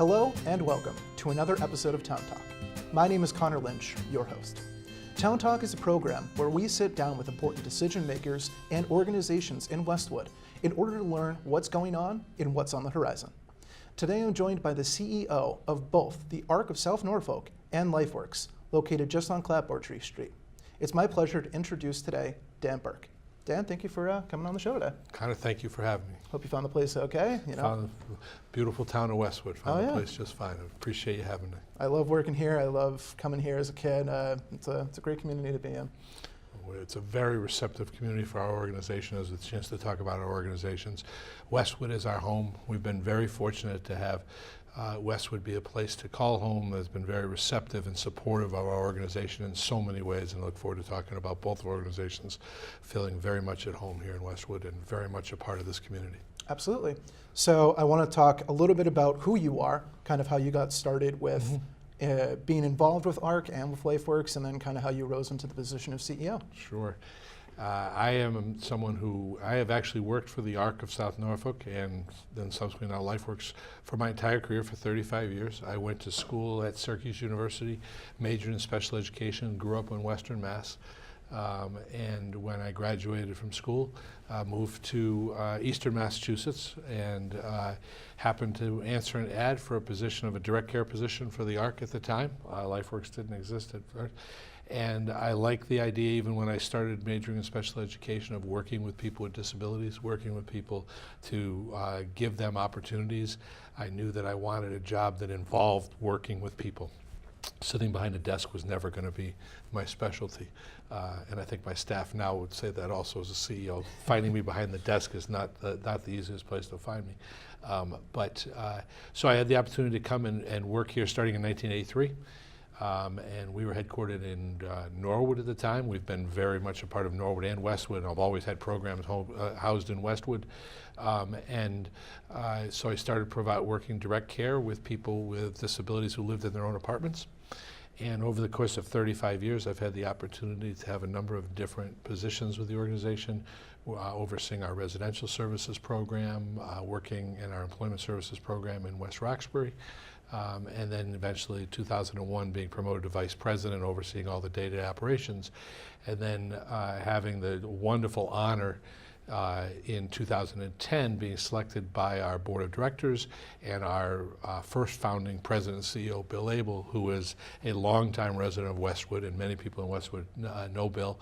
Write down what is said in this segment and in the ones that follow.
Hello and welcome to another episode of Town Talk. My name is Connor Lynch, your host. Town Talk is a program where we sit down with important decision makers and organizations in Westwood in order to learn what's going on and what's on the horizon. Today I'm joined by the CEO of both the Arc of South Norfolk and Lifeworks, located just on Clapboard Street. It's my pleasure to introduce today Dan Burke. Dan, thank you for coming on the show today. Connor, thank you for having me. Hope you found the place okay. Found the beautiful town of Westwood. Found the place just fine. I appreciate you having me. I love working here. I love coming here as a kid. It's a great community to be in. It's a very receptive community for our organization. As a chance to talk about our organizations. Westwood is our home. We've been very fortunate to have Westwood be a place to call home that's been very receptive and supportive of our organization in so many ways, and I look forward to talking about both organizations feeling very much at home here in Westwood and very much a part of this community. Absolutely. So I want to talk a little bit about who you are, kind of how you got started with being involved with ARC and with Lifeworks, and then kind of how you rose into the position of CEO. Sure. I am someone who, I have actually worked for the Arc of South Norfolk and then subsequently now Lifeworks for my entire career for 35 years. I went to school at Syracuse University, majored in special education, grew up in Western Mass. And when I graduated from school, moved to Eastern Massachusetts and happened to answer an ad for a position of a direct care position for the ARC at the time. Lifeworks didn't exist at first. And I liked the idea, even when I started majoring in special education, of working with people with disabilities, working with people to give them opportunities. I knew that I wanted a job that involved working with people. Sitting behind a desk was never going to be my specialty. And I think my staff now would say that also as a CEO. Finding me behind the desk is not the easiest place to find me. So I had the opportunity to come and work here starting in 1983. And we were headquartered in Norwood at the time. We've been very much a part of Norwood and Westwood. I've always had programs housed in Westwood. So I started working direct care with people with disabilities who lived in their own apartments. And over the course of 35 years, I've had the opportunity to have a number of different positions with the organization, overseeing our residential services program, working in our employment services program in West Roxbury. And then eventually 2001 being promoted to vice president, overseeing all the day-to-day operations, and then having the wonderful honor in 2010 being selected by our board of directors and our first founding president and CEO, Bill Abel, who is a longtime resident of Westwood, and many people in Westwood know Bill.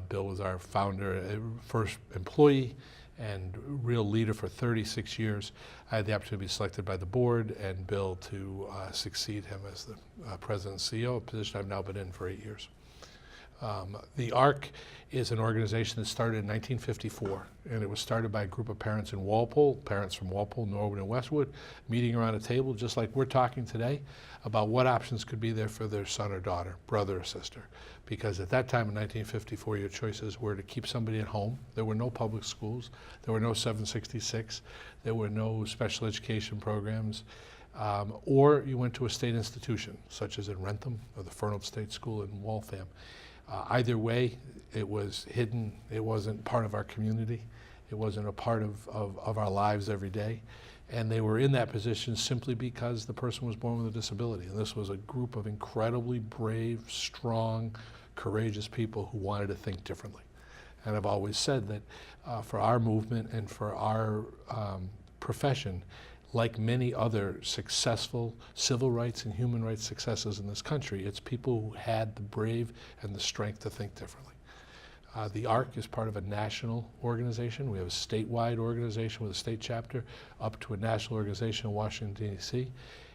Bill was our founder, first employee, and real leader for 36 years. I had the opportunity to be selected by the board and Bill to succeed him as the president and CEO, a position I've now been in for 8 years. The ARC is an organization that started in 1954, and it was started by a group of parents in Walpole, parents from Walpole, Norwood, and Westwood, meeting around a table just like we're talking today about what options could be there for their son or daughter, brother or sister. Because at that time in 1954, your choices were to keep somebody at home. There were no public schools. There were no 766. There were no special education programs. Or you went to a state institution, such as in Rentham or the Fernald State School in Waltham. Either way, it was hidden. It wasn't part of our community. It wasn't a part of our lives every day. And they were in that position simply because the person was born with a disability. And this was a group of incredibly brave, strong, courageous people who wanted to think differently. And I've always said that for our movement and for our profession, like many other successful civil rights and human rights successes in this country, it's people who had the brave and the strength to think differently. The ARC is part of a national organization. We have a statewide organization with a state chapter up to a national organization in Washington, D.C.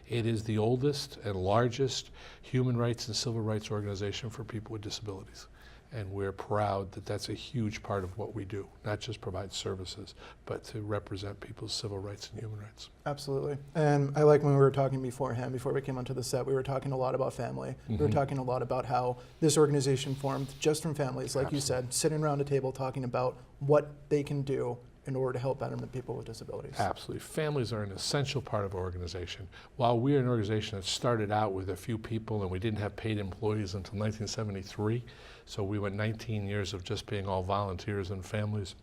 It is the oldest and largest human rights and civil rights organization for people with disabilities. And we're proud that that's a huge part of what we do, not just provide services, but to represent people's civil rights and human rights. Absolutely. And I like when we were talking beforehand, before we came onto the set, we were talking a lot about family. We were talking a lot about how this organization formed just from families, like you said, sitting around a table talking about what they can do in order to help betterment people with disabilities. Absolutely. Families are an essential part of our organization. While we're an organization that started out with a few people and we didn't have paid employees until 1973, so we went 19 years of just being all volunteers and families.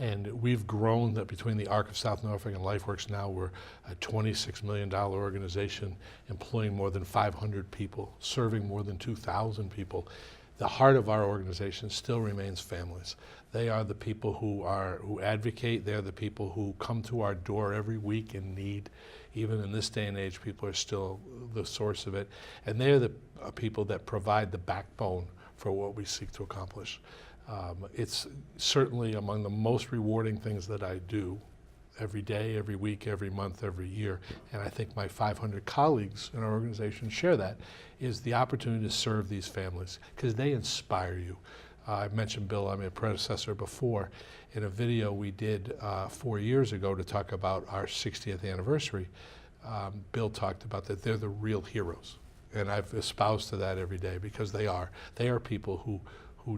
And we've grown that between the Arc of South Norfolk and Lifeworks now, we're a $26 million organization employing more than 500 people, serving more than 2,000 people. The heart of our organization still remains families. They are the people who advocate. They're the people who come to our door every week in need. Even in this day and age, people are still the source of it. And they're the people that provide the backbone for what we seek to accomplish. It's certainly among the most rewarding things that I do every day, every week, every month, every year. And I think my 500 colleagues in our organization share that, is the opportunity to serve these families, because they inspire you. I mentioned Bill, I'm a predecessor before. In a video we did 4 years ago to talk about our 60th anniversary, Bill talked about that they're the real heroes. And I've espoused to that every day, because they are. They are people who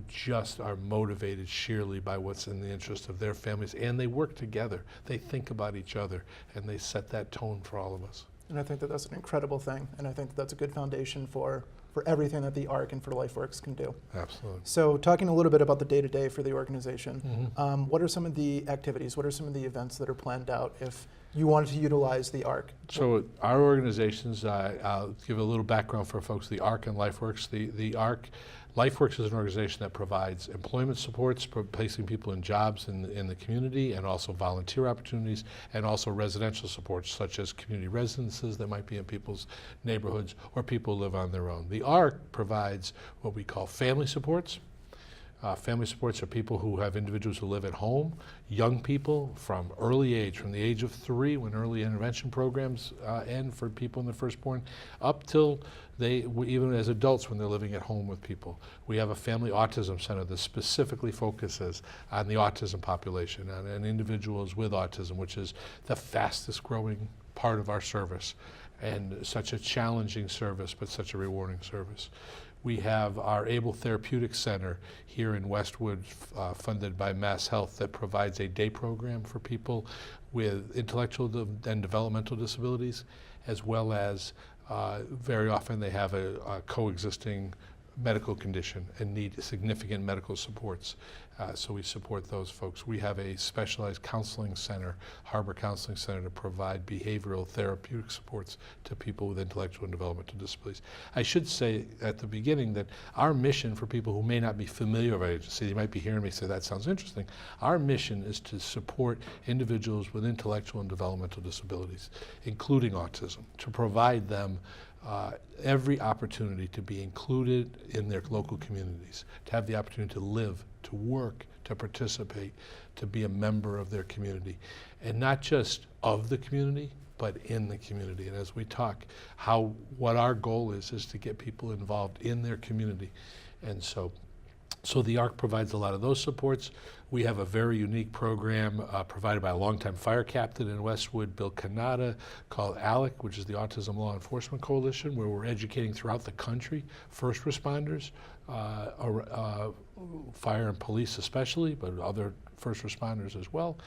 just are motivated sheerly by what's in the interest of their families, and they work together. They think about each other, and they set that tone for all of us. And I think that that's an incredible thing, and I think that that's a good foundation for everything that the ARC and for Lifeworks can do. Absolutely. So talking a little bit about the day-to-day for the organization, what are some of the activities, what are some of the events that are planned out if you wanted to utilize the ARC? So our organizations, I'll give a little background for folks, the ARC and Lifeworks. The ARC, Lifeworks is an organization that provides employment supports, placing people in jobs in the community, and also volunteer opportunities, and also residential supports, such as community residences that might be in people's neighborhoods, or people who live on their own. The ARC provides what we call family supports. Family supports are people who have individuals who live at home, young people from early age, from the age of 3 when early intervention programs end for people in the firstborn, up till even as adults when they're living at home with people. We have a family autism center that specifically focuses on the autism population and individuals with autism, which is the fastest growing part of our service, and such a challenging service, but such a rewarding service. We have our Able Therapeutics Center here in Westwood, funded by Mass Health, that provides a day program for people with intellectual and developmental disabilities, as well as very often they have a coexisting medical condition and need significant medical supports. So we support those folks. We have a specialized counseling center, Harbor Counseling Center, to provide behavioral therapeutic supports to people with intellectual and developmental disabilities. I should say at the beginning that our mission, for people who may not be familiar with our agency, you might be hearing me say, that sounds interesting. Our mission is to support individuals with intellectual and developmental disabilities, including autism, to provide them every opportunity to be included in their local communities, to have the opportunity to live, to work, to participate, to be a member of their community, and not just of the community, but in the community. And as we talk, what our goal is to get people involved in their community. And so the ARC provides a lot of those supports. We have a very unique program provided by a longtime fire captain in Westwood, Bill Cannata, called ALEC, which is the Autism Law Enforcement Coalition, where we're educating throughout the country first responders, fire and police especially, but other first responders as well,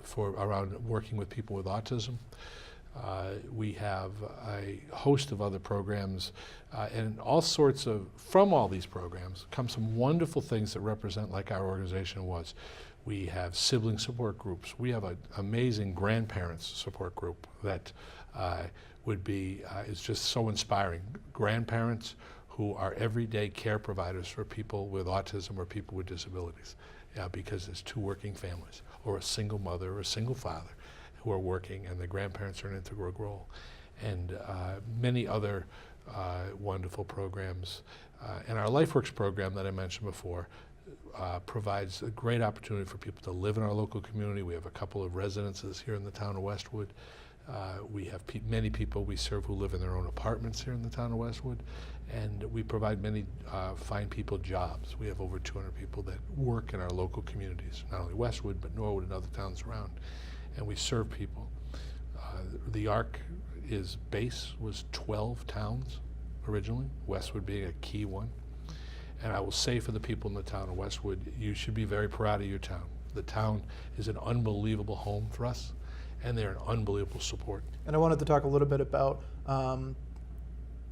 for around working with people with autism. We have a host of other programs, and all sorts of, from all these programs come some wonderful things that represent like our organization was. We have sibling support groups. We have an amazing grandparents support group that is just so inspiring. Grandparents who are everyday care providers for people with autism or people with disabilities, because it's 2 working families, or a single mother or a single father who are working, and the grandparents are an integral role, and many other wonderful programs. And our Lifeworks program that I mentioned before provides a great opportunity for people to live in our local community. We have a couple of residences here in the town of Westwood. We have many people we serve who live in their own apartments here in the town of Westwood, and we provide many fine people jobs. We have over 200 people that work in our local communities, not only Westwood, but Norwood and other towns around. And we serve people. The ARC base was 12 towns originally, Westwood being a key one. And I will say for the people in the town of Westwood, you should be very proud of your town. The town is an unbelievable home for us, and they're an unbelievable support. And I wanted to talk a little bit about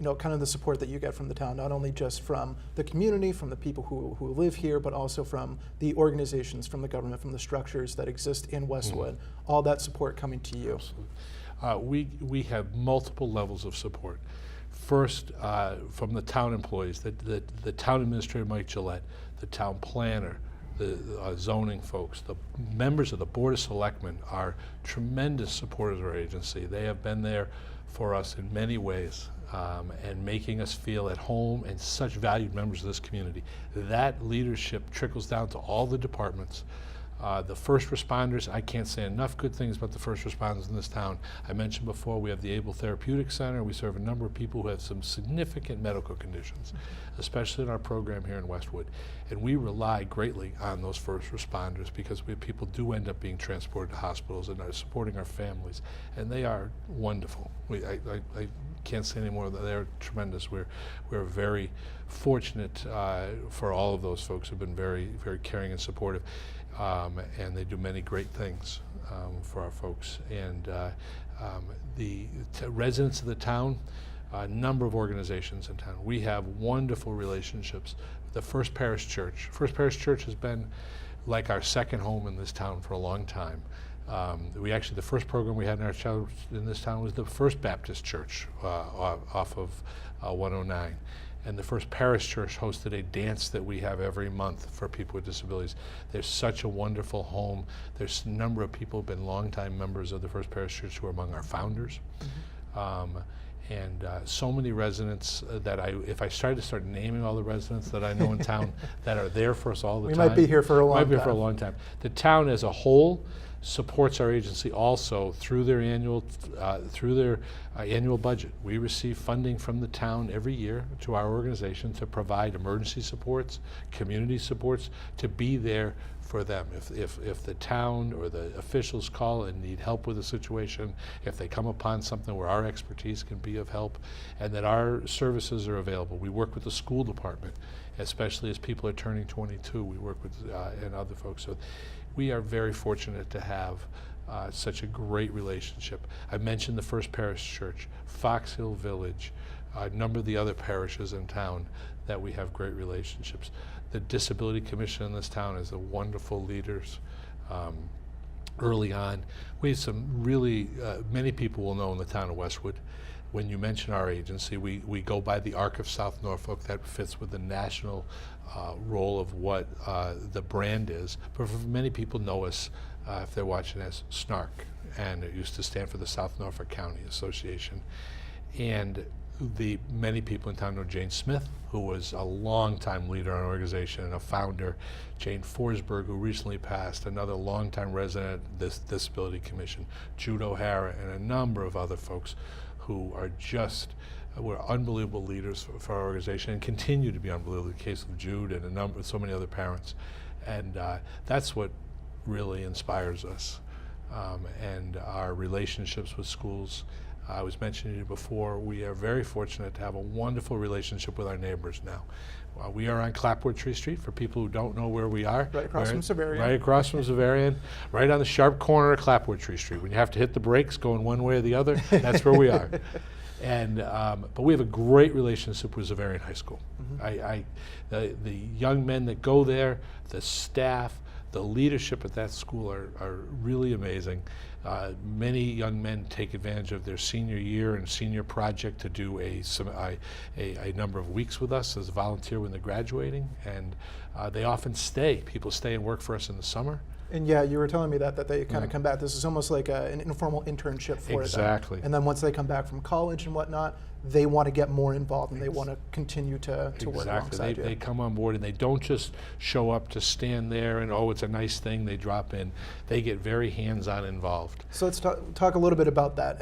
kind of the support that you get from the town, not only just from the community, from the people who live here, but also from the organizations, from the government, from the structures that exist in Westwood, all that support coming to you. Absolutely. We have multiple levels of support. First, from the town employees, the town administrator, Mike Gillette, the town planner, the zoning folks, the members of the Board of Selectmen are tremendous supporters of our agency. They have been there for us in many ways and making us feel at home and such valued members of this community. That leadership trickles down to all the departments. The first responders, I can't say enough good things about the first responders in this town. I mentioned before we have the Able Therapeutic Center. We serve a number of people who have some significant medical conditions, especially in our program here in Westwood. And we rely greatly on those first responders because people do end up being transported to hospitals and are supporting our families. And they are wonderful. I can't say any more. They're tremendous. We're very fortunate for all of those folks who've been very, very caring and supportive. And they do many great things for our folks. And the residents of the town, a number of organizations in town. We have wonderful relationships. The First Parish Church. First Parish Church has been like our second home in this town for a long time. The first program we had in our church in this town was the First Baptist Church off of 109. And the First Parish Church hosted a dance that we have every month for people with disabilities. There's such a wonderful home. There's a number of people who've been longtime members of the First Parish Church who are among our founders. And so many residents that if I started to start naming all the residents that I know in town that are there for us all the time. We might be here for a long time. Might be for a long time. The town as a whole supports our agency also through their annual budget. We receive funding from the town every year to our organization to provide emergency supports, community supports, to be there for them. If the town or the officials call and need help with a situation, if they come upon something where our expertise can be of help, and that our services are available. We work with the school department, especially as people are turning 22. We work with and other folks. So we are very fortunate to have such a great relationship. I mentioned the First Parish Church, Fox Hill Village, a number of the other parishes in town that we have great relationships. The Disability Commission in this town is a wonderful leaders. Early on, we have some really, many people will know in the town of Westwood. When you mention our agency, we go by the Arc of South Norfolk. That fits with the national role of what the brand is. But for many people know us, if they're watching, as SNARC, and it used to stand for the South Norfolk County Association. And many people in town know Jane Smith, who was a longtime leader in our organization and a founder. Jane Forsberg, who recently passed, another longtime resident of this Disability Commission. Jude O'Hara, and a number of other folks who are were unbelievable leaders for our organization and continue to be unbelievable. In the case of Jude and so many other parents. And that's what really inspires us. And our relationships with schools. I was mentioning to you before, we are very fortunate to have a wonderful relationship with our neighbors now. We are on Clapboard Tree Street, for people who don't know where we are. Right across from Severian. Right across from Severian, right on the sharp corner of Clapboard Tree Street. When you have to hit the brakes going one way or the other, that's where we are. And but we have a great relationship with Severian High School. The young men that go there, the staff, the leadership at that school are really amazing. Many young men take advantage of their senior year and senior project to do a number of weeks with us as a volunteer when they're graduating, and they often stay. People stay and work for us in the summer. And yeah, you were telling me that they kind of come back. This is almost like an informal internship for them. Exactly. And then once they come back from college and whatnot, they want to get more involved and they want to continue to work alongside you. They come on board and they don't just show up to stand there and, oh, it's a nice thing, they drop in. They get very hands-on involved. So let's talk a little bit about that.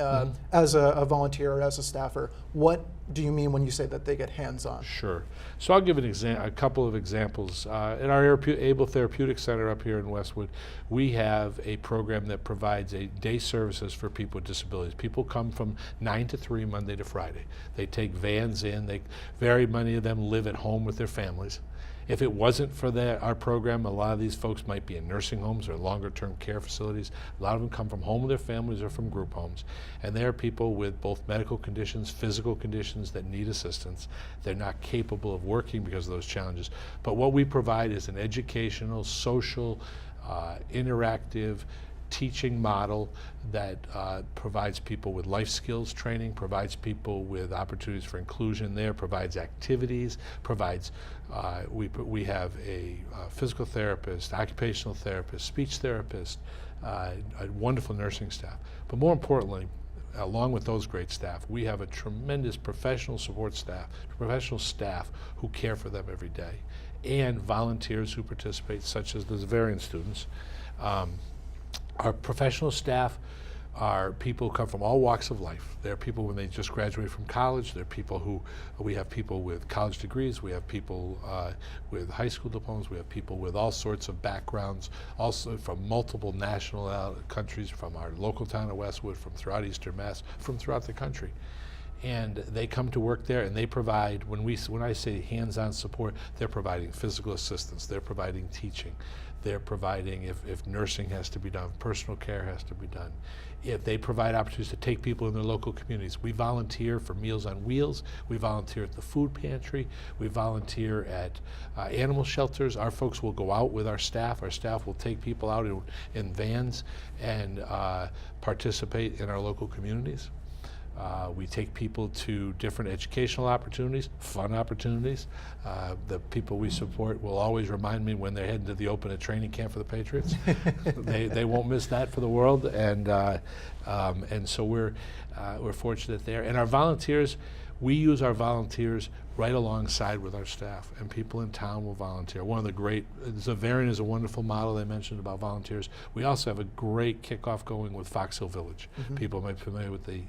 As a volunteer or as a staffer, what do you mean when you say that they get hands-on? Sure. So I'll give a couple of examples. In our Able Therapeutic Center up here in Westwood, we have a program that provides day services for people with disabilities. People come from 9 to 3, Monday to Friday. They take vans in. Very many of them live at home with their families. If it wasn't for our program, a lot of these folks might be in nursing homes or longer-term care facilities. A lot of them come from home with their families or from group homes. And they are people with both medical conditions, physical conditions that need assistance. They're not capable of working because of those challenges. But what we provide is an educational, social, interactive teaching model that provides people with life skills training, provides people with opportunities for inclusion there, provides activities, provides, we have a physical therapist, occupational therapist, speech therapist, a wonderful nursing staff. But more importantly, along with those great staff, we have a tremendous professional support staff, professional staff who care for them every day, and volunteers who participate, such as the Zavarian students. Our professional staff are people who come from all walks of life. They're people when they just graduate from college. They're people we have people with college degrees. We have people with high school diplomas. We have people with all sorts of backgrounds, also from multiple national countries, from our local town of Westwood, from throughout Eastern Mass, from throughout the country. And they come to work there, and they provide, when I say hands-on support, they're providing physical assistance, they're providing teaching, they're providing, if nursing has to be done, personal care has to be done. If they provide opportunities to take people in their local communities. We volunteer for Meals on Wheels, we volunteer at the food pantry, we volunteer at animal shelters. Our folks will go out with our staff will take people out in vans and participate in our local communities. We take people to different educational opportunities, fun opportunities. The people we support will always remind me when they're heading to the open at training camp for the Patriots. They won't miss that for the world, and so we're fortunate there. And our volunteers, we use our volunteers right alongside with our staff, and people in town will volunteer. One of the great, Zavarian is a wonderful model they mentioned about volunteers. We also have a great kickoff going with Fox Hill Village. Mm-hmm. People might be familiar with the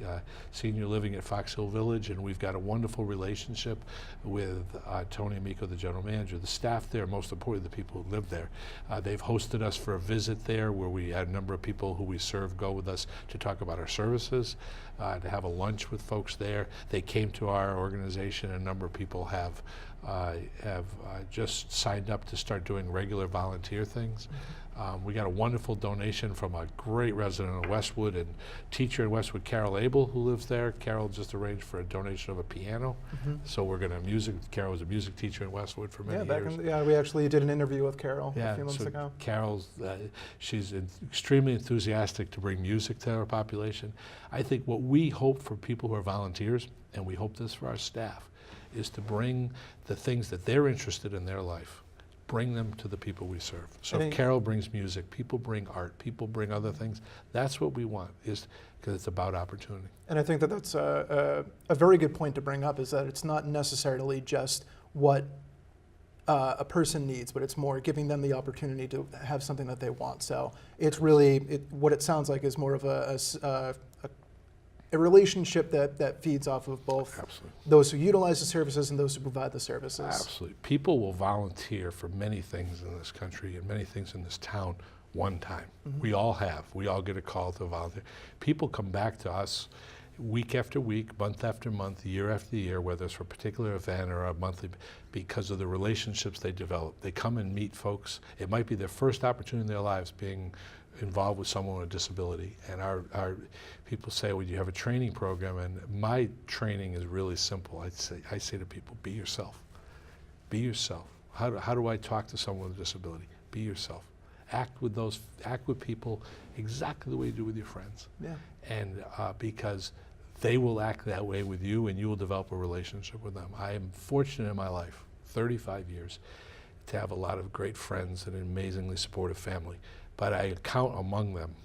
senior living at Fox Hill Village, and we've got a wonderful relationship with Tony Amico, the general manager. The staff there, most importantly, the people who live there. They've hosted us for a visit there where we had a number of people who we serve go with us to talk about our services, to have a lunch with folks there. They came to our organization. A number of people have just signed up to start doing regular volunteer things. We got a wonderful donation from a great resident of Westwood and teacher in Westwood, Carol Abel, who lives there. Carol just arranged for a donation of a piano. Mm-hmm. So we're going to Carol was a music teacher in Westwood for many years. We actually did an interview with Carol a few months ago. Carol's, she's extremely enthusiastic to bring music to our population. I think what we hope for people who are volunteers, and we hope this for our staff, is to bring the things that they're interested in their life, bring them to the people we serve. So if Carol brings music, people bring art, people bring other things. That's what we want, is because it's about opportunity. And I think that that's a very good point to bring up, is that it's not necessarily just what a person needs, but it's more giving them the opportunity to have something that they want. So it's really, what it sounds like is more of a relationship that feeds off of both those who utilize the services and those who provide the services. Absolutely. People will volunteer for many things in this country and many things in this town one time. Mm-hmm. We all have. We all get a call to volunteer. People come back to us week after week, month after month, year after year, whether it's for a particular event or a monthly, because of the relationships they develop. They come and meet folks. It might be their first opportunity in their lives being involved with someone with a disability, and our people say, well, you have a training program, and my training is really simple. I say to people, be yourself. Be yourself. How do I talk to someone with a disability? Be yourself. Act with people exactly the way you do with your friends. Yeah. And because they will act that way with you, and you will develop a relationship with them. I am fortunate in my life, 35 years, to have a lot of great friends and an amazingly supportive family. But I count among them,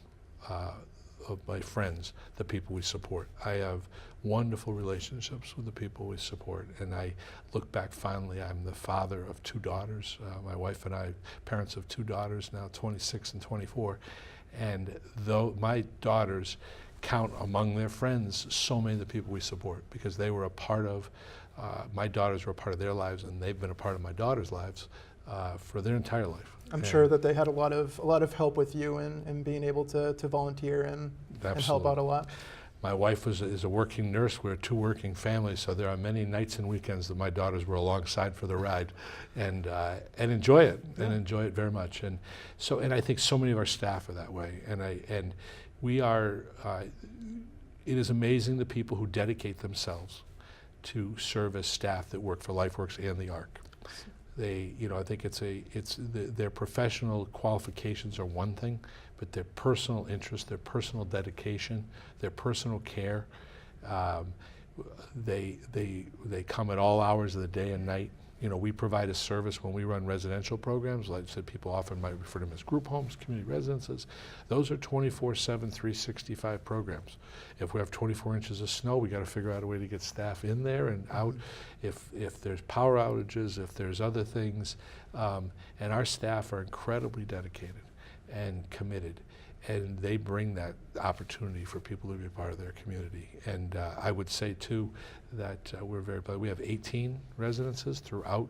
of my friends, the people we support. I have wonderful relationships with the people we support, and I look back fondly. I'm the father of 2 daughters. My wife and I, parents of 2 daughters, now 26 and 24. And though my daughters count among their friends so many of the people we support, because they were a part of, my daughters were a part of their lives, and they've been a part of my daughters' lives for their entire life. I'm sure that they had a lot of help with you in being able to volunteer and help out a lot. My wife is a working nurse. We're a two-working family, so there are many nights and weekends that my daughters were alongside for the ride, and enjoy it, and enjoy it very much. And I think so many of our staff are that way. And we are. It is amazing the people who dedicate themselves to serve as staff that work for Lifeworks and the Arc. They, I think their professional qualifications are one thing, but their personal interest, their personal dedication, their personal care, they come at all hours of the day and night. We provide a service when we run residential programs. Like I said, people often might refer to them as group homes, community residences. Those are 24/7, 365 programs. If we have 24 inches of snow, we got to figure out a way to get staff in there and out. If there's power outages, if there's other things, and our staff are incredibly dedicated and committed, and they bring that opportunity for people to be a part of their community. And I would say too that we're very blessed. We have 18 residences throughout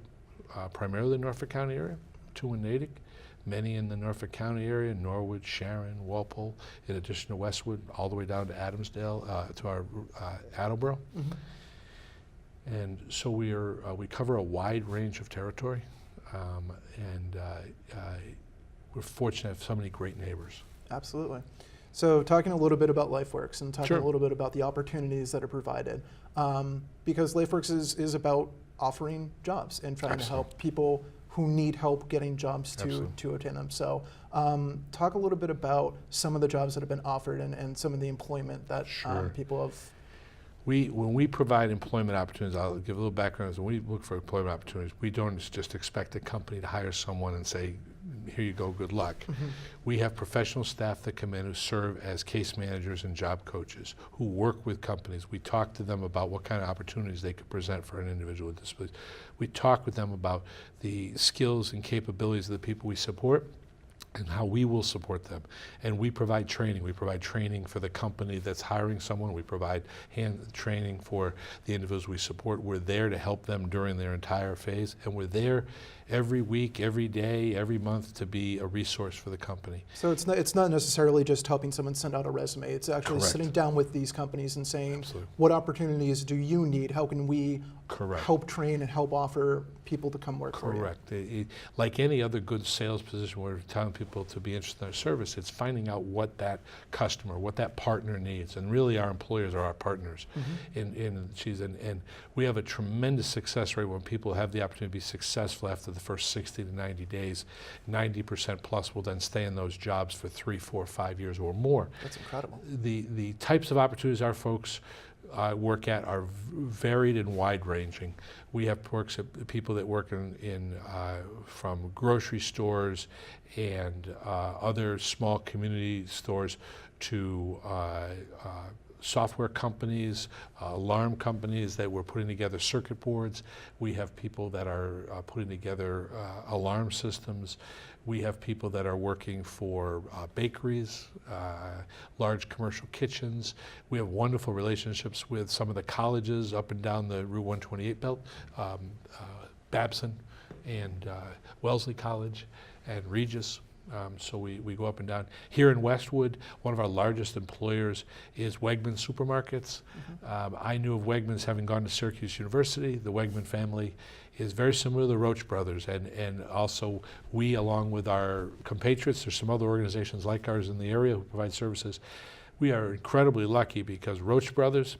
primarily the Norfolk County area, 2 in Natick, many in the Norfolk County area, Norwood, Sharon, Walpole, in addition to Westwood, all the way down to Adamsdale, to our Attleboro. And so we cover a wide range of territory, and we're fortunate to have so many great neighbors. Absolutely. So talking a little bit about Lifeworks and talking a little bit about the opportunities that are provided, because Lifeworks is about offering jobs and trying to help people who need help getting jobs to attain them. So talk a little bit about some of the jobs that have been offered and some of the employment that people have. When we provide employment opportunities, I'll give a little background. When we look for employment opportunities, we don't just expect a company to hire someone and say, here you go, good luck. We have professional staff that come in who serve as case managers and job coaches, who work with companies. We talk to them about what kind of opportunities they could present for an individual with disabilities. We talk with them about the skills and capabilities of the people we support and how we will support them. And we provide training. We provide training for the company that's hiring someone. We provide training for the individuals we support. We're there to help them during their entire phase, and we're there every week, every day, every month to be a resource for the company. So it's not necessarily just helping someone send out a resume. It's actually sitting down with these companies and saying, what opportunities do you need? How can we help train and help offer people to come work for you? Correct. Like any other good sales position, we're telling people to be interested in our service. It's finding out what that customer, what that partner needs. And really our employers are our partners. And we have a tremendous success rate when people have the opportunity to be successful after the first 60 to 90 days. 90% plus will then stay in those jobs for 3, 4, 5 years or more. That's incredible. The types of opportunities our folks work at are varied and wide-ranging. We have people that work in from grocery stores and other small community stores to software companies, alarm companies that were putting together circuit boards. We have people that are putting together alarm systems. We have people that are working for bakeries, large commercial kitchens. We have wonderful relationships with some of the colleges up and down the Route 128 belt, Babson and Wellesley College and Regis. So we go up and down. Here in Westwood, one of our largest employers is Wegmans Supermarkets. I knew of Wegmans having gone to Syracuse University. The Wegman family is very similar to the Roach brothers, and also we, along with our compatriots, there's some other organizations like ours in the area who provide services. We are incredibly lucky because Roach brothers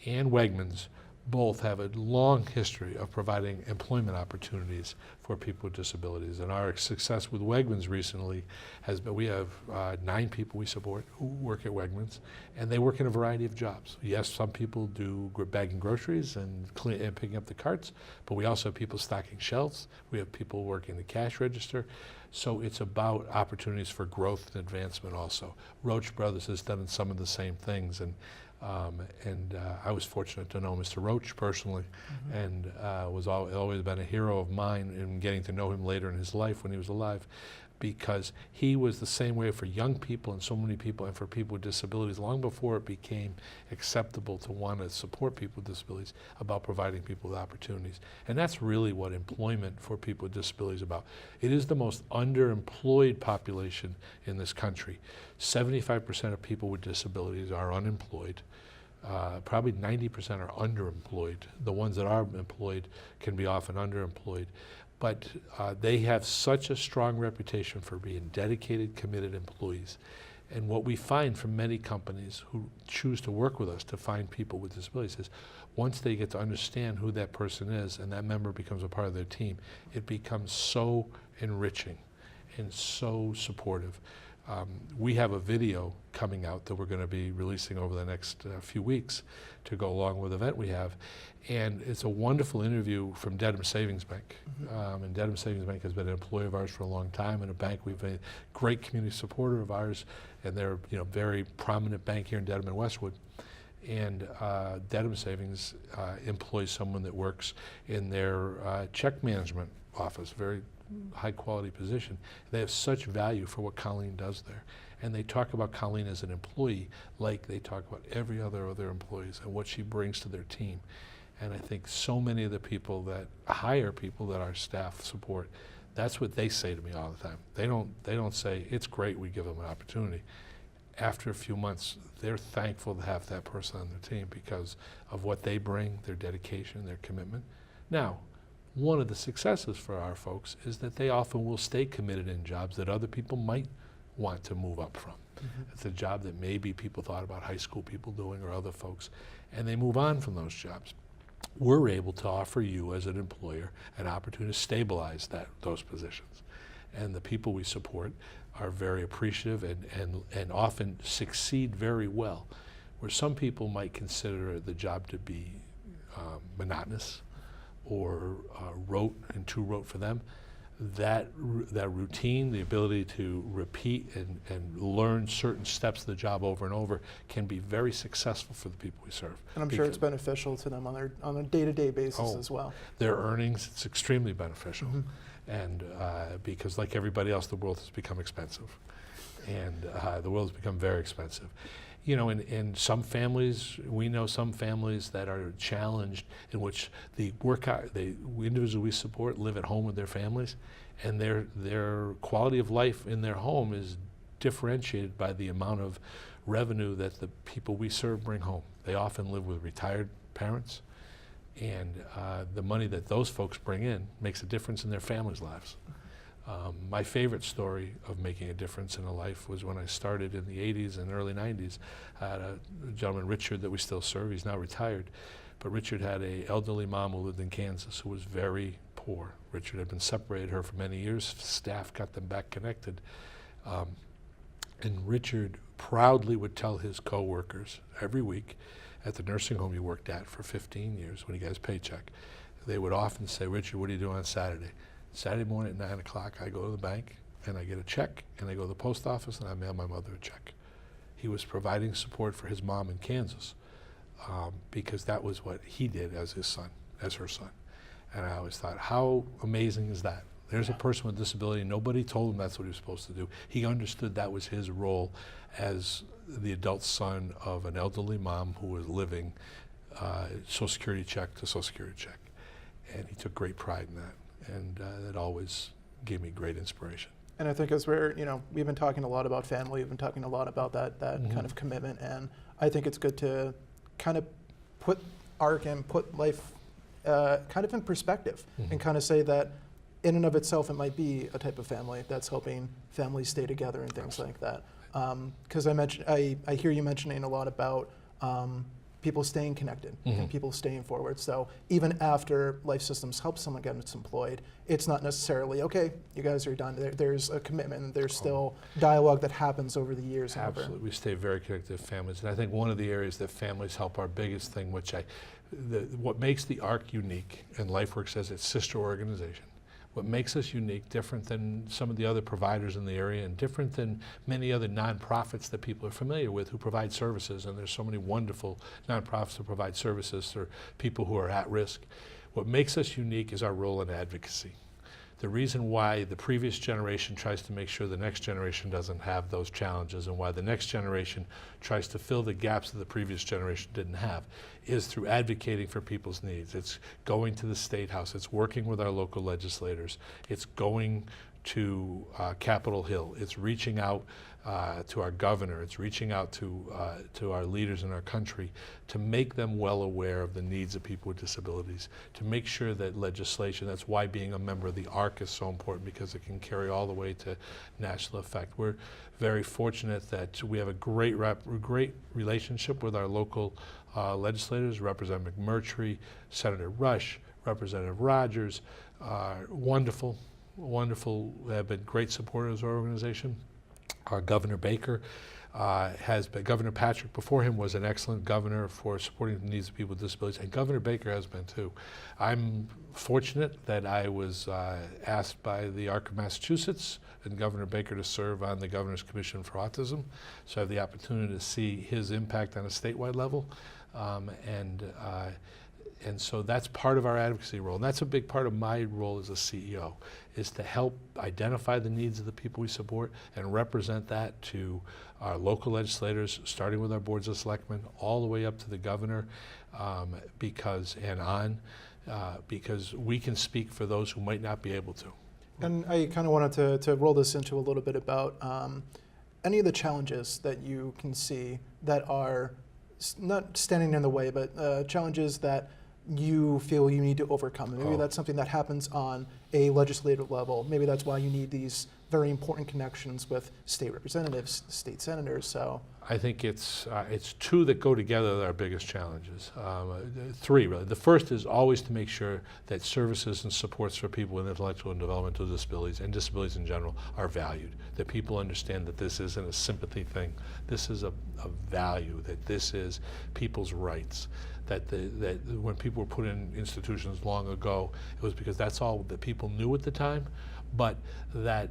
and Wegmans both have a long history of providing employment opportunities for people with disabilities. And our success with Wegmans recently has been, we have 9 people we support who work at Wegmans, and they work in a variety of jobs. Yes, some people do bagging groceries and picking up the carts, but we also have people stocking shelves. We have people working the cash register. So it's about opportunities for growth and advancement also. Roach Brothers has done some of the same things, and I was fortunate to know Mr. Roach personally, and was always been a hero of mine in getting to know him later in his life when he was alive. because he was the same way for young people and so many people and for people with disabilities long before it became acceptable to want to support people with disabilities, about providing people with opportunities. And that's really what employment for people with disabilities is about. It is the most underemployed population in this country. 75% of people with disabilities are unemployed. Probably 90% are underemployed. The ones that are employed can be often underemployed. But they have such a strong reputation for being dedicated, committed employees. And what we find from many companies who choose to work with us to find people with disabilities is once they get to understand who that person is and that member becomes a part of their team, it becomes so enriching and so supportive. We have a video coming out that we're going to be releasing over the next few weeks to go along with the event we have. And it's a wonderful interview from Dedham Savings Bank. And Dedham Savings Bank has been an employee of ours for a long time, and a bank we've been a great community supporter of ours, and they're very prominent bank here in Dedham and Westwood. And Dedham Savings employs someone that works in their check management office, very high quality position. They have such value for what Colleen does there. And they talk about Colleen as an employee like they talk about every other employees and what she brings to their team. And I think so many of the people that hire people that our staff support, that's what they say to me all the time. They don't say, it's great, we give them an opportunity. After a few months, they're thankful to have that person on their team because of what they bring, their dedication, their commitment. Now, one of the successes for our folks is that they often will stay committed in jobs that other people might want to move up from. It's a job that maybe people thought about high school people doing or other folks, and they move on from those jobs. We're able to offer you as an employer an opportunity to stabilize those positions. And the people we support are very appreciative and often succeed very well. Where some people might consider the job to be monotonous or too rote for them, that routine, the ability to repeat and learn certain steps of the job over and over can be very successful for the people we serve. And I'm sure it's beneficial to them on a day-to-day basis as well. Their earnings, it's extremely beneficial. And because like everybody else, the world has become expensive. And the world has become very expensive. In some families, we know some families that are challenged in which the individuals we support live at home with their families, and their quality of life in their home is differentiated by the amount of revenue that the people we serve bring home. They often live with retired parents, and the money that those folks bring in makes a difference in their families' lives. My favorite story of making a difference in a life was when I started in the 80s and early 90s. I had a gentleman, Richard, that we still serve. He's now retired. But Richard had an elderly mom who lived in Kansas who was very poor. Richard had been separated her for many years. Staff got them back connected. And Richard proudly would tell his coworkers every week at the nursing home he worked at for 15 years when he got his paycheck. They would often say, Richard, what are you doing on Saturday? Saturday morning at 9 o'clock, I go to the bank and I get a check, and I go to the post office and I mail my mother a check. He was providing support for his mom in Kansas because that was what he did as her son. And I always thought, how amazing is that? There's a person with a disability, nobody told him that's what he was supposed to do. He understood that was his role as the adult son of an elderly mom who was living Social Security check to Social Security check. And he took great pride in that. And that always gave me great inspiration. And I think as we've been talking a lot about family, we've been talking a lot about that kind of commitment, and I think it's good to kind of put Arc and put life kind of in perspective and kind of say that in and of itself it might be a type of family that's helping families stay together and things like that. Because I hear you mentioning a lot about people staying connected and people staying forward. So even after Life Systems helps someone get employed, it's not necessarily, okay, you guys are done. There's a commitment, and there's still dialogue that happens over the years. Absolutely, we stay very connected to families. And I think one of the areas that families help, our biggest thing, what makes the Arc unique, and Lifeworks as its sister organization, what makes us unique, different than some of the other providers in the area and different than many other nonprofits that people are familiar with who provide services, and there's so many wonderful nonprofits that provide services for people who are at risk. What makes us unique is our role in advocacy. the reason why the previous generation tries to make sure the next generation doesn't have those challenges, and why the next generation tries to fill the gaps that the previous generation didn't have, is through advocating for people's needs. It's going to the State House, it's working with our local legislators, it's going to Capitol Hill, it's reaching out to our governor, it's reaching out to our leaders in our country to make them well aware of the needs of people with disabilities, to make sure that legislation, that's why being a member of the Arc is so important, because it can carry all the way to national effect. We're very fortunate that we have a great relationship with our local legislators, Representative McMurtry, Senator Rush, Representative Rogers, wonderful, have been great supporters of our organization. Our Governor Baker has been, Governor Patrick before him was an excellent governor for supporting the needs of people with disabilities, and Governor Baker has been too. I'm fortunate that I was asked by the Arc of Massachusetts and Governor Baker to serve on the Governor's Commission for Autism, so I have the opportunity to see his impact on a statewide level, and so that's part of our advocacy role, and that's a big part of my role as a CEO, is to help identify the needs of the people we support and represent that to our local legislators, starting with our boards of selectmen, all the way up to the governor, because we can speak for those who might not be able to. And I kind of wanted to roll this into a little bit about any of the challenges that you can see that are not standing in the way, but challenges that you feel you need to overcome. Maybe that's something that happens on a legislative level. Maybe that's why you need these very important connections with state representatives, state senators. So I think it's two that go together that are our biggest challenges. Three, really. The first is always to make sure that services and supports for people with intellectual and developmental disabilities, and disabilities in general, are valued. That people understand that this isn't a sympathy thing. This is a value, that this is people's rights. That when people were put in institutions long ago, it was because that's all that people knew at the time, but that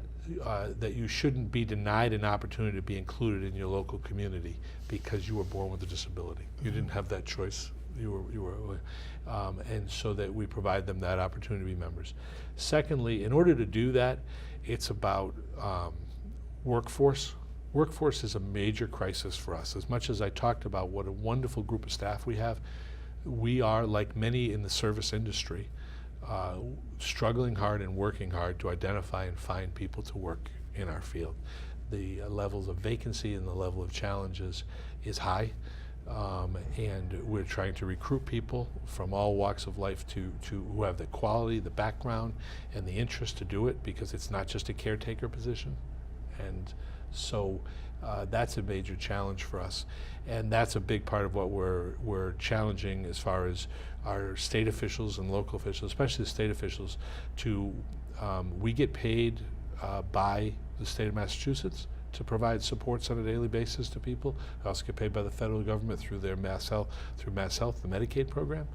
you shouldn't be denied an opportunity to be included in your local community because you were born with a disability. You didn't have that choice. And so that we provide them that opportunity to be members. Secondly, in order to do that, it's about workforce. Workforce is a major crisis for us. As much as I talked about what a wonderful group of staff we have, we are, like many in the service industry, struggling hard and working hard to identify and find people to work in our field. The levels of vacancy and the level of challenges is high, and we're trying to recruit people from all walks of life to who have the quality, the background, and the interest to do it, because it's not just a caretaker position. And so that's a major challenge for us, and that's a big part of what we're challenging as far as our state officials and local officials, especially the state officials. We get paid by the state of Massachusetts to provide supports on a daily basis to people. We also get paid by the federal government through their Mass Health, the Medicaid program.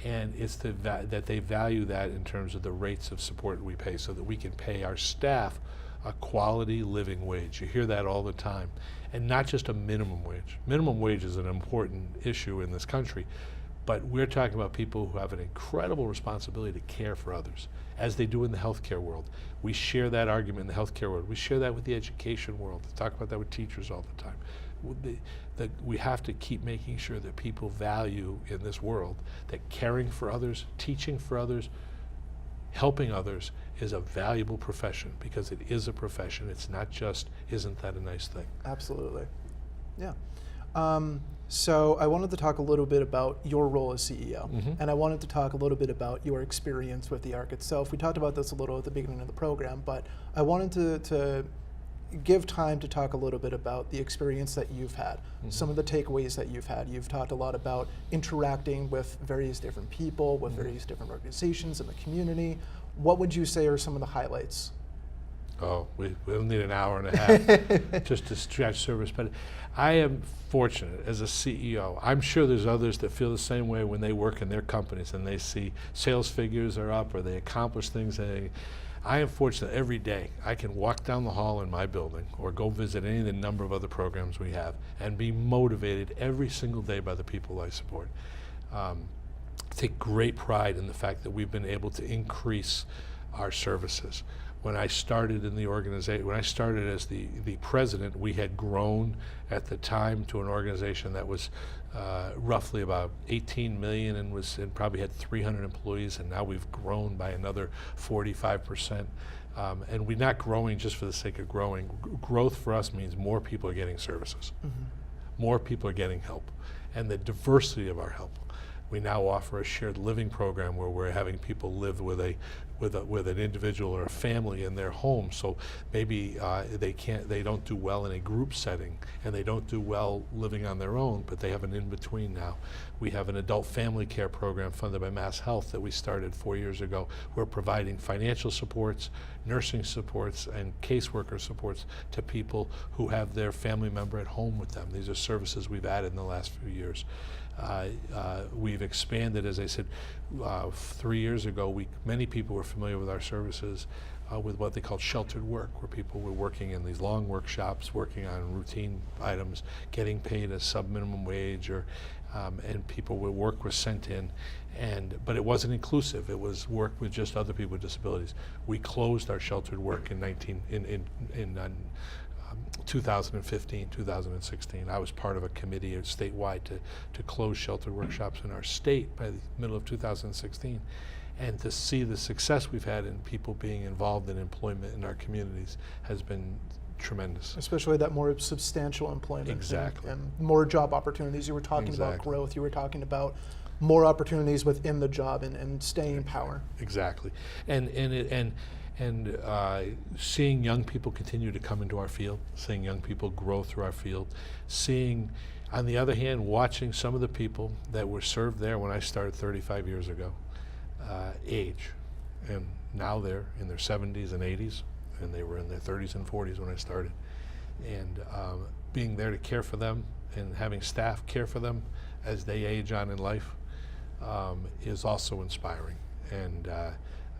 And it's that they value that in terms of the rates of support we pay, so that we can pay our staff a quality living wage. You hear that all the time. And not just a minimum wage. Minimum wage is an important issue in this country, but we're talking about people who have an incredible responsibility to care for others, as they do in the healthcare world. We share that argument in the healthcare world. We share that with the education world. We talk about that with teachers all the time. We have to keep making sure that people value in this world that caring for others, teaching for others, helping others is a valuable profession, because it is a profession. It's not just, isn't that a nice thing? Absolutely. Yeah. So I wanted to talk a little bit about your role as CEO, and I wanted to talk a little bit about your experience with the Arc itself. We talked about this a little at the beginning of the program, but I wanted to give time to talk a little bit about the experience that you've had, some of the takeaways that you've had. You've talked a lot about interacting with various different people, with various different organizations in the community. What would you say are some of the highlights? Oh, we'll need an hour and a half just to scratch surface. But I am fortunate as a CEO. I'm sure there's others that feel the same way when they work in their companies and they see sales figures are up or they accomplish things. I am fortunate every day I can walk down the hall in my building or go visit any of the number of other programs we have and be motivated every single day by the people I support. I take great pride in the fact that we've been able to increase our services. When I started in the organization, when I started as the president, we had grown at the time to an organization that was roughly about 18 million and probably had 300 employees, and now we've grown by another 45%. And we're not growing just for the sake of growing. Growth for us means more people are getting services. Mm-hmm. More people are getting help, and the diversity of our help. We now offer a shared living program where we're having people live with an individual or a family in their home. So maybe they don't do well in a group setting, and they don't do well living on their own, but they have an in-between now. We have an adult family care program funded by Mass Health that we started 4 years ago. We're providing financial supports, nursing supports, and caseworker supports to people who have their family member at home with them. These are services we've added in the last few years. We've expanded, as I said, 3 years ago, many people were familiar with our services with what they called sheltered work, where people were working in these long workshops, working on routine items, getting paid a sub-minimum wage, and work was sent in, but it wasn't inclusive. It was work with just other people with disabilities. We closed our sheltered work in 2015, 2016. I was part of a committee statewide to close sheltered workshops in our state by the middle of 2016. And to see the success we've had in people being involved in employment in our communities has been tremendous. Especially that more substantial employment. Exactly. And more job opportunities. You were talking about growth. You were talking about more opportunities within the job and staying power. Exactly. And seeing young people continue to come into our field, seeing young people grow through our field, seeing, on the other hand, watching some of the people that were served there when I started 35 years ago age. And now they're in their 70s and 80s, and they were in their 30s and 40s when I started. And being there to care for them and having staff care for them as they age on in life is also inspiring. And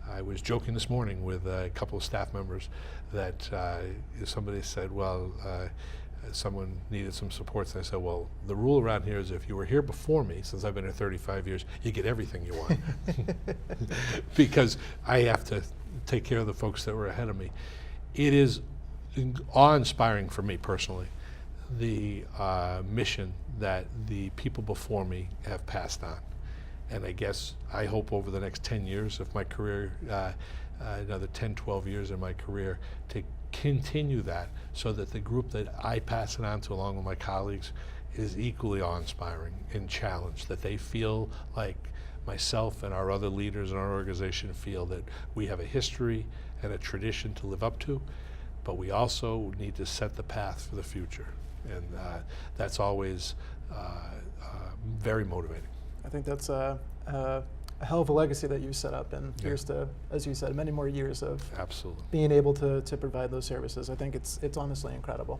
I was joking this morning with a couple of staff members that somebody said, well, someone needed some supports. And I said, well, the rule around here is if you were here before me, since I've been here 35 years, you get everything you want. Because I have to take care of the folks that were ahead of me. It is awe-inspiring for me personally, the mission that the people before me have passed on. And I hope over the next 10 years of my career, another 10, 12 years in my career, to continue that so that the group that I pass it on to along with my colleagues is equally awe-inspiring and challenged, that they feel like myself and our other leaders in our organization feel that we have a history and a tradition to live up to, but we also need to set the path for the future. And that's always very motivating. I think that's a hell of a legacy that you set up, and here's to, as you said, many more years of absolutely being able to provide those services. I think it's honestly incredible.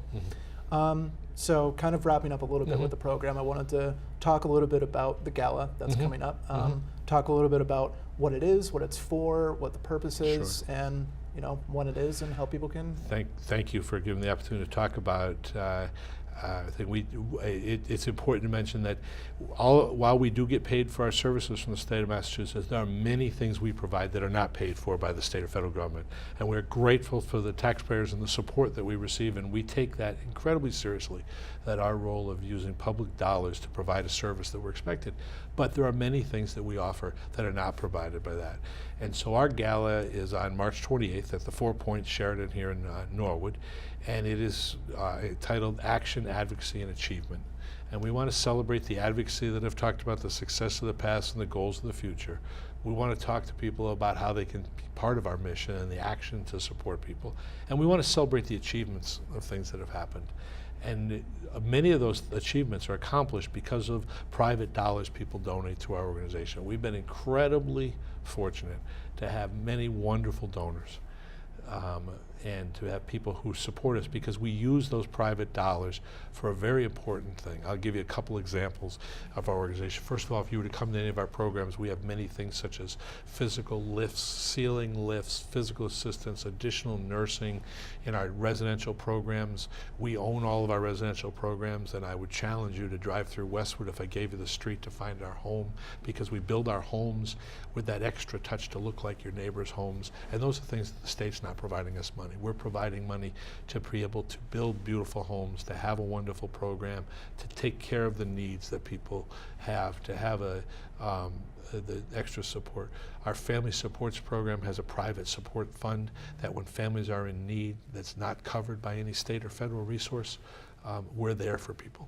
Mm-hmm. So kind of wrapping up a little bit with the program, I wanted to talk a little bit about the gala that's coming up. Talk a little bit about what it is, what it's for, what the purpose is, and when it is, and how people can. Thank you for giving the opportunity to talk about. I think it's important to mention that while we do get paid for our services from the state of Massachusetts, there are many things we provide that are not paid for by the state or federal government. And we're grateful for the taxpayers and the support that we receive, and we take that incredibly seriously, that our role of using public dollars to provide a service that we're expected. But there are many things that we offer that are not provided by that. And so our gala is on March 28th at the 4 Points Sheraton here in Norwood, and it is titled Action, Advocacy, and Achievement. And we want to celebrate the advocacy that I've talked about, the success of the past and the goals of the future. We want to talk to people about how they can be part of our mission and the action to support people. And we want to celebrate the achievements of things that have happened. And many of those achievements are accomplished because of private dollars people donate to our organization. We've been incredibly fortunate to have many wonderful donors. and to have people who support us, because we use those private dollars for a very important thing. I'll give you a couple examples of our organization. First of all, if you were to come to any of our programs, we have many things such as physical lifts, ceiling lifts, physical assistance, additional nursing in our residential programs. We own all of our residential programs, and I would challenge you to drive through Westwood if I gave you the street to find our home, because we build our homes with that extra touch to look like your neighbor's homes. And those are things that the state's not providing us money. We're providing money to be able to build beautiful homes, to have a wonderful program, to take care of the needs that people have, to have the extra support. Our Family Supports program has a private support fund that when families are in need that's not covered by any state or federal resource, we're there for people.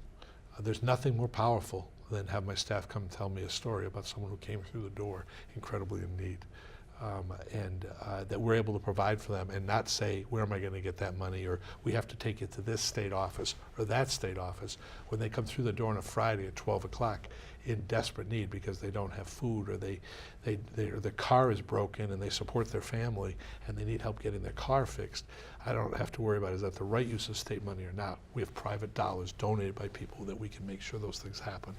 There's nothing more powerful than have my staff come tell me a story about someone who came through the door incredibly in need. That we're able to provide for them and not say, where am I going to get that money, or we have to take it to this state office or that state office, when they come through the door on a Friday at 12 o'clock in desperate need because they don't have food, or their car is broken and they support their family and they need help getting their car fixed. I don't have to worry about, is that the right use of state money or not? We have private dollars donated by people that we can make sure those things happen.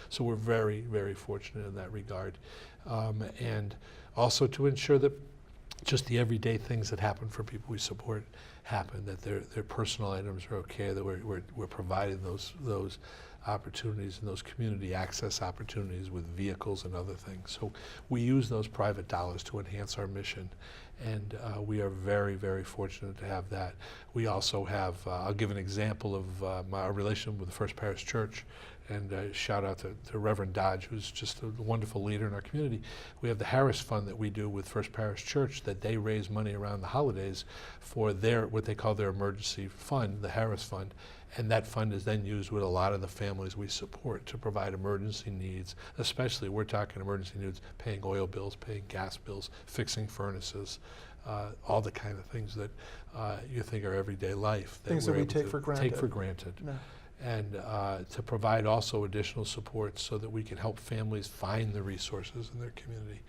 So we're very, very fortunate in that regard. And also to ensure that just the everyday things that happen for people we support happen, that their personal items are okay, that we're providing those opportunities and those community access opportunities with vehicles and other things. So we use those private dollars to enhance our mission, and we are very, very fortunate to have that. We also have, I'll give an example of my relation with the First Parish Church, and shout out to Reverend Dodge, who's just a wonderful leader in our community. We have the Harris Fund that we do with First Parish Church, that they raise money around the holidays for what they call their emergency fund, the Harris Fund. And that fund is then used with a lot of the families we support to provide emergency needs, especially we're talking emergency needs, paying oil bills, paying gas bills, fixing furnaces, all the kind of things that you think are everyday life. Things that we take for granted. No. And to provide also additional support so that we can help families find the resources in their community.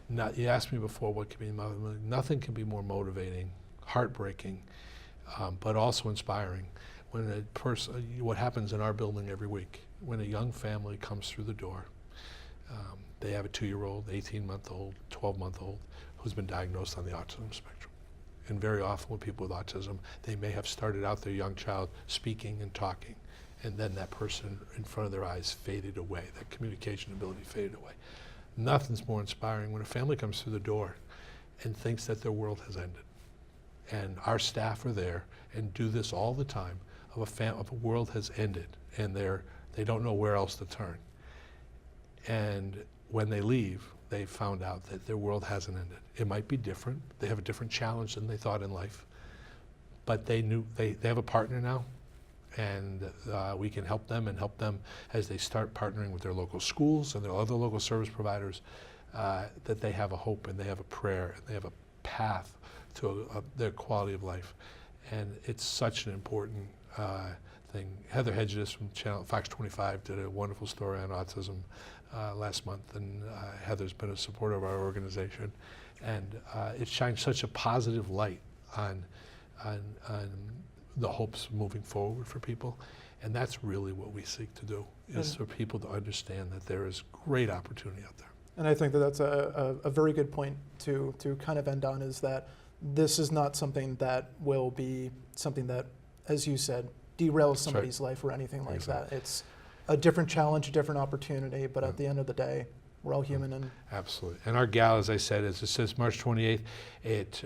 You asked me before what can be motivating. Nothing can be more motivating, heartbreaking, but also inspiring. When a person, what happens in our building every week, when a young family comes through the door, they have a 2-year-old, 18-month-old, 12-month-old who's been diagnosed on the autism spectrum. And very often with people with autism, they may have started out their young child speaking and talking, and then that person in front of their eyes faded away, that communication ability faded away. Nothing's more inspiring when a family comes through the door and thinks that their world has ended. And our staff are there and do this all the time, of a world has ended, and they don't know where else to turn. And when they leave, they found out that their world hasn't ended. It might be different. They have a different challenge than they thought in life. But they knew they have a partner now, and we can help them as they start partnering with their local schools and their other local service providers, that they have a hope and they have a prayer and they have a path to their quality of life. And it's such an important thing. Heather Hedges from Fox 25 did a wonderful story on autism last month, and Heather's been a supporter of our organization, and it shines such a positive light on the hopes moving forward for people, and that's really what we seek to do, is for people to understand that there is great opportunity out there. And I think that that's a very good point to kind of end on, is that this is not something that will be something that, as you said, derails somebody's life or anything like that. It's a different challenge, a different opportunity, but at the end of the day, we're all human. And absolutely. And our gala, as I said, it says March 28th. It's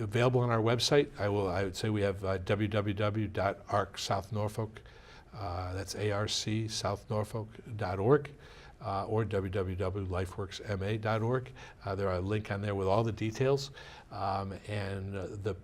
available on our website. I would say we have www.arc South Norfolk. That's ARC southnorfolk.org. Or www.lifeworksma.org. There are a link on there with all the details, and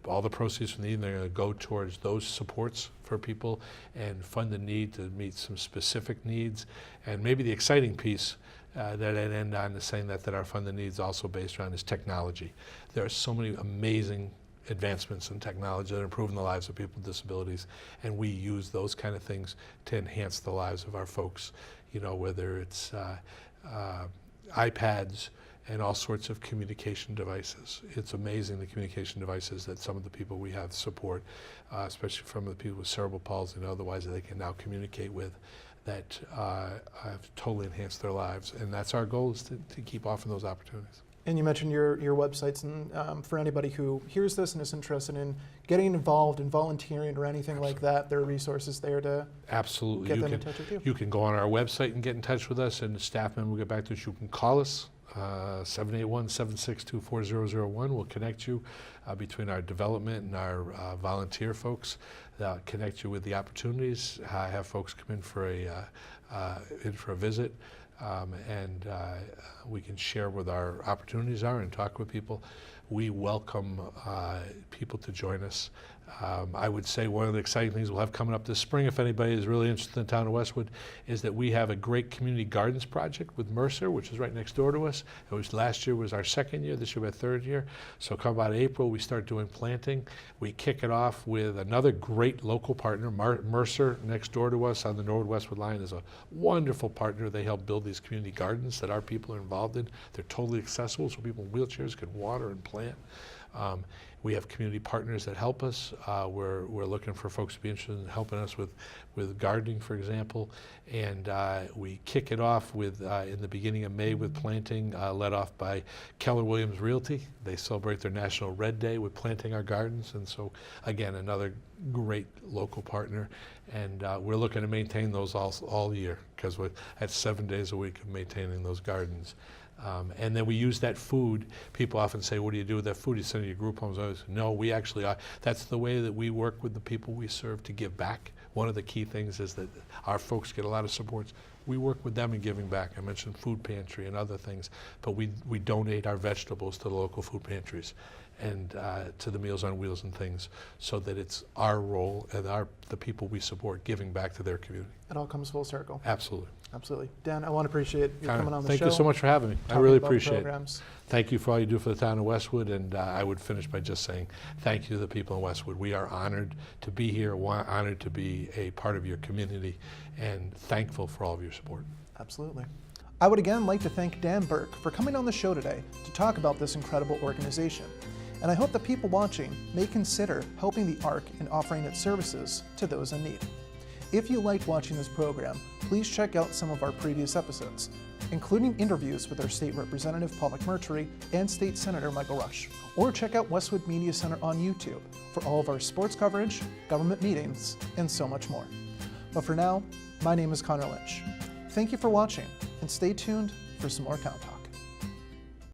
all the proceeds from the evening are going to go towards those supports for people and fund the need to meet some specific needs. And maybe the exciting piece that I'd end on is saying that our fund the needs also based around is technology. There are so many amazing advancements in technology that are improving the lives of people with disabilities, and we use those kind of things to enhance the lives of our folks. You know, whether it's iPads and all sorts of communication devices. It's amazing the communication devices that some of the people we have support, especially from the people with cerebral palsy and otherwise that they can now communicate with, that have totally enhanced their lives. And that's our goal, is to keep offering those opportunities. And you mentioned your websites, and for anybody who hears this and is interested in getting involved in volunteering or anything like that, there are resources there to Absolutely. get them in touch with you. You can go on our website and get in touch with us, and the staff member will get back to us. You can call us, 781-762-4001. We'll connect you between our development and our volunteer folks. They'll connect you with the opportunities, have folks come in for a visit. And we can share what our opportunities are and talk with people. We welcome people to join us. I would say one of the exciting things we'll have coming up this spring, if anybody is really interested in the town of Westwood, is that we have a great community gardens project with Mercer, which is right next door to us. It was last year was our second year, this year our third year. So come about April, we start doing planting. We kick it off with another great local partner, Mercer, next door to us on the Norwood-Westwood line, is a wonderful partner. They help build these community gardens that our people are involved in. They're totally accessible, so people in wheelchairs can water and plant. We have community partners that help us. We're looking for folks to be interested in helping us with gardening, for example. And we kick it off with in the beginning of May with planting, led off by Keller Williams Realty. They celebrate their National Red Day with planting our gardens. And so, again, another great local partner. And we're looking to maintain those all year, because that's 7 days a week of maintaining those gardens. And then we use that food. People often say, what do you do with that food? You send it to your group homes. I say, no, we actually are. That's the way that we work with the people we serve to give back. One of the key things is that our folks get a lot of supports. We work with them in giving back. I mentioned food pantry and other things, but we donate our vegetables to the local food pantries and to the Meals on Wheels and things, so that it's our role and the people we support giving back to their community. It all comes full circle. Absolutely. Absolutely. Dan, I want to appreciate you coming on the show. Thank you so much for having me. I really appreciate it. Programs. Thank you for all you do for the town of Westwood, and I would finish by just saying thank you to the people in Westwood. We are honored to be here, honored to be a part of your community, and thankful for all of your support. Absolutely. I would again like to thank Dan Burke for coming on the show today to talk about this incredible organization. And I hope that people watching may consider helping the ARC in offering its services to those in need. If you liked watching this program, please check out some of our previous episodes, including interviews with our State Representative Paul McMurtry and State Senator Michael Rush. Or check out Westwood Media Center on YouTube for all of our sports coverage, government meetings, and so much more. But for now, my name is Connor Lynch. Thank you for watching, and stay tuned for some more Town Talk.